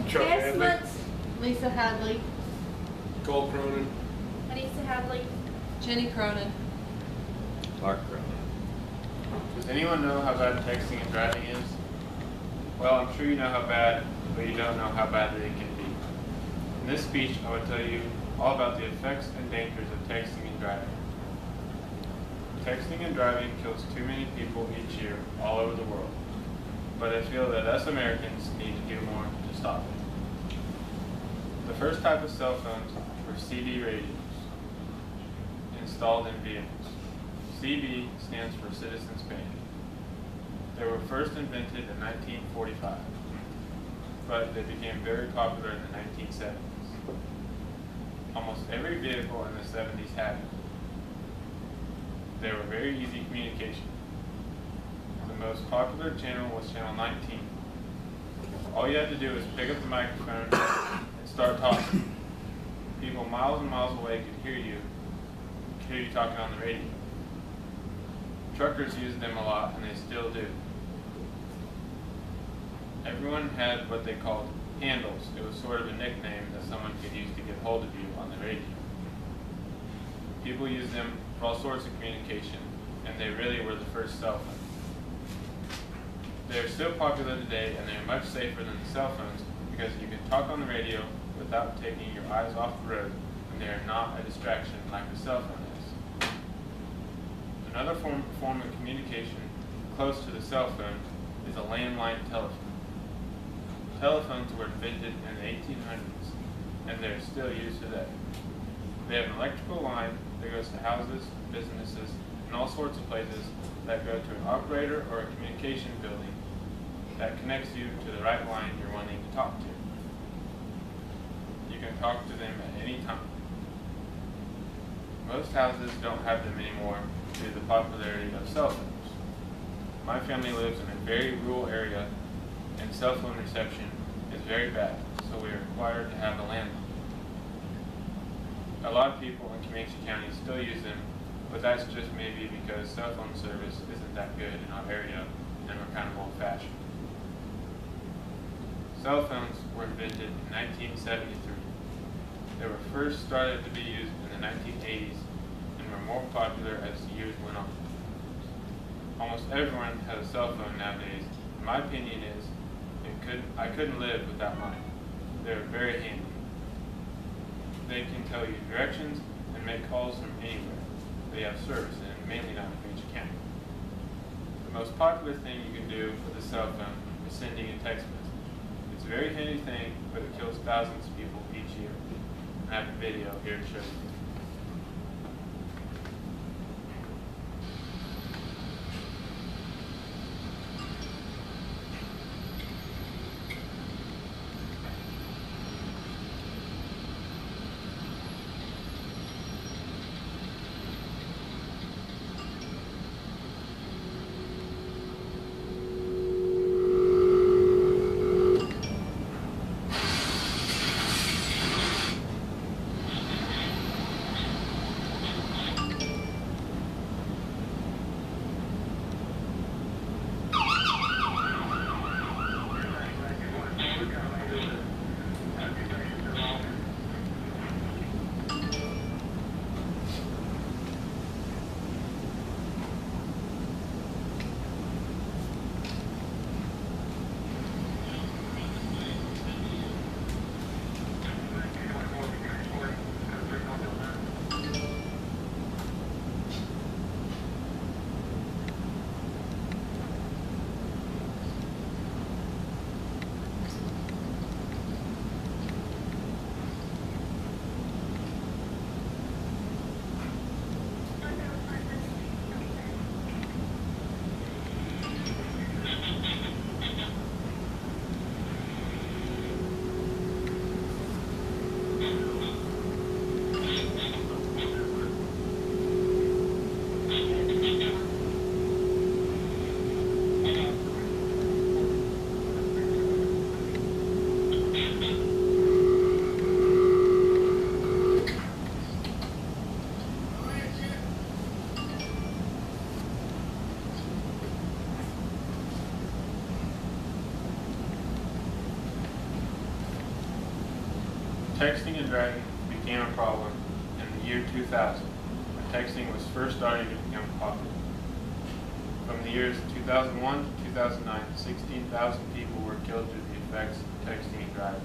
Chuck Hadley. Guesslets. Lisa Hadley. Cole Cronin. Anissa Hadley. Jenny Cronin. Mark Cronin. Does anyone know how bad texting and driving is? Well, I'm sure you know how bad, but you don't know how badly it can be. In this speech, I will tell you all about the effects and dangers of texting and driving. Texting and driving kills too many people each year all over the world, but I feel that us Americans need to do more to stop it. The first type of cell phones were CB radios installed in vehicles. CB stands for Citizens Band. They were first invented in 1945, but they became very popular in the 1970s. Almost every vehicle in the 70s had it. They were very easy communication. The most popular channel was channel 19. All you had to do was pick up the microphone and start talking. People miles and miles away could hear you talking on the radio. Truckers used them a lot, and they still do. Everyone had what they called handles. It was sort of a nickname that someone could use to get hold of you on the radio. People used them for all sorts of communication, and they really were the first cell phone. They are still popular today, and they are much safer than the cell phones because you can talk on the radio without taking your eyes off the road, and they are not a distraction like a cell phone is. Another form of communication close to the cell phone is a landline telephone. Telephones were invented in the 1800s, and they are still used today. They have an electrical line that goes to houses, businesses, and all sorts of places that go to an operator or a communication building that connects you to the right line you're wanting to talk to. You can talk to them at any time. Most houses don't have them anymore due to the popularity of cell phones. My family lives in a very rural area, and cell phone reception is very bad, so we are required to have a landline. A lot of people in Comanche County still use them, but that's just maybe because cell phone service isn't that good in our area, and we're kind of old-fashioned. Cell phones were invented in 1973. They were first started to be used in the 1980s and were more popular as the years went on. Almost everyone has a cell phone nowadays. My opinion is I couldn't live without mine. They're very handy. They can tell you directions and make calls from anywhere. They have service, and mainly not in Comanche County. The most popular thing you can do with a cell phone is sending a text message. It's a very handy thing, but it kills thousands of people each year. I have a video here to show you. Texting and driving became a problem in the year 2000, when texting was first starting to become popular. From the years 2001 to 2009, 16,000 people were killed due to the effects of texting and driving.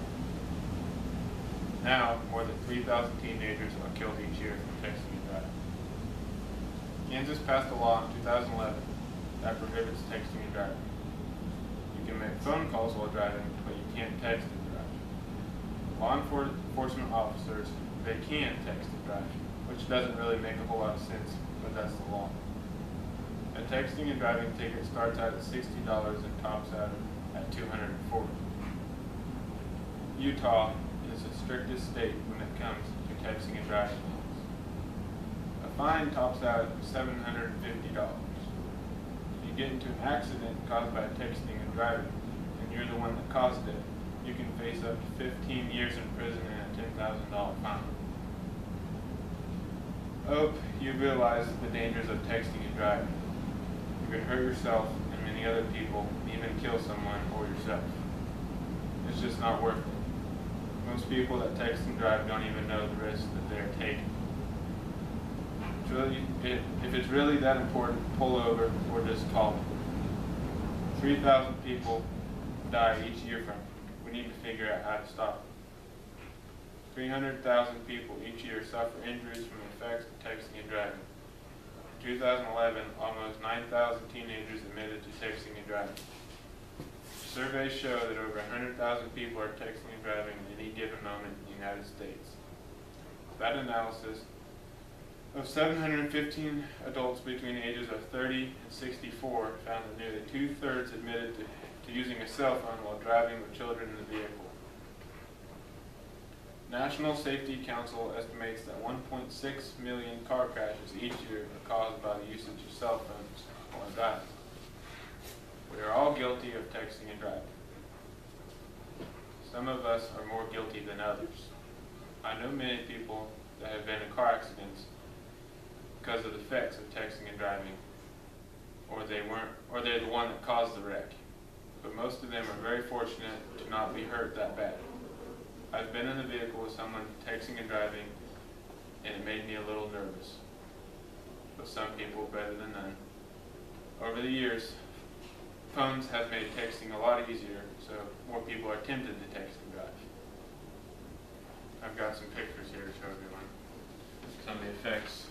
Now, more than 3,000 teenagers are killed each year from texting and driving. Kansas passed a law in 2011 that prohibits texting and driving. You can make phone calls while driving, but you can't text and drive. Law enforcement officers, they can text and drive, which doesn't really make a whole lot of sense, but that's the law. A texting and driving ticket starts out at $60 and tops out at $240. Utah is the strictest state when it comes to texting and driving laws. A fine tops out at $750. If you get into an accident caused by texting and driving, and you're the one that caused it, you can face up to 15 years in prison and a $10,000 fine. I hope you realize the dangers of texting and driving. You can hurt yourself and many other people, even kill someone or yourself. It's just not worth it. Most people that text and drive don't even know the risk that they're taking. If it's really that important, pull over or just call it. 3,000 people die each year from it. We need to figure out how to stop it. 300,000 people each year suffer injuries from the effects of texting and driving. In 2011, almost 9,000 teenagers admitted to texting and driving. Surveys show that over 100,000 people are texting and driving at any given moment in the United States. That analysis of 715 adults between the ages of 30 and 64 found that nearly 2/3 admitted to using a cell phone while driving with children in the vehicle. National Safety Council estimates that 1.6 million car crashes each year are caused by the usage of cell phones while driving. We are all guilty of texting and driving. Some of us are more guilty than others. I know many people that have been in car accidents because of the effects of texting and driving, or they're the one that caused the wreck. But most of them are very fortunate to not be hurt that bad. I've been in the vehicle with someone texting and driving, and it made me a little nervous. But some people better than none. Over the years, phones have made texting a lot easier, so more people are tempted to text and drive. I've got some pictures here to show everyone some of the effects.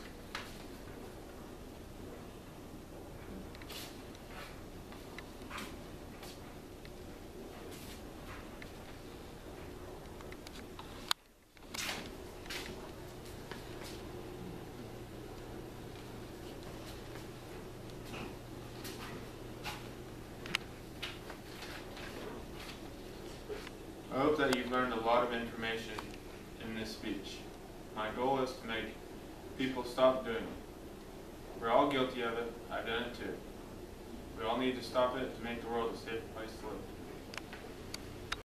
I hope that you've learned a lot of information in this speech. My goal is to make people stop doing it. We're all guilty of it. I've done it too. We all need to stop it to make the world a safer place to live.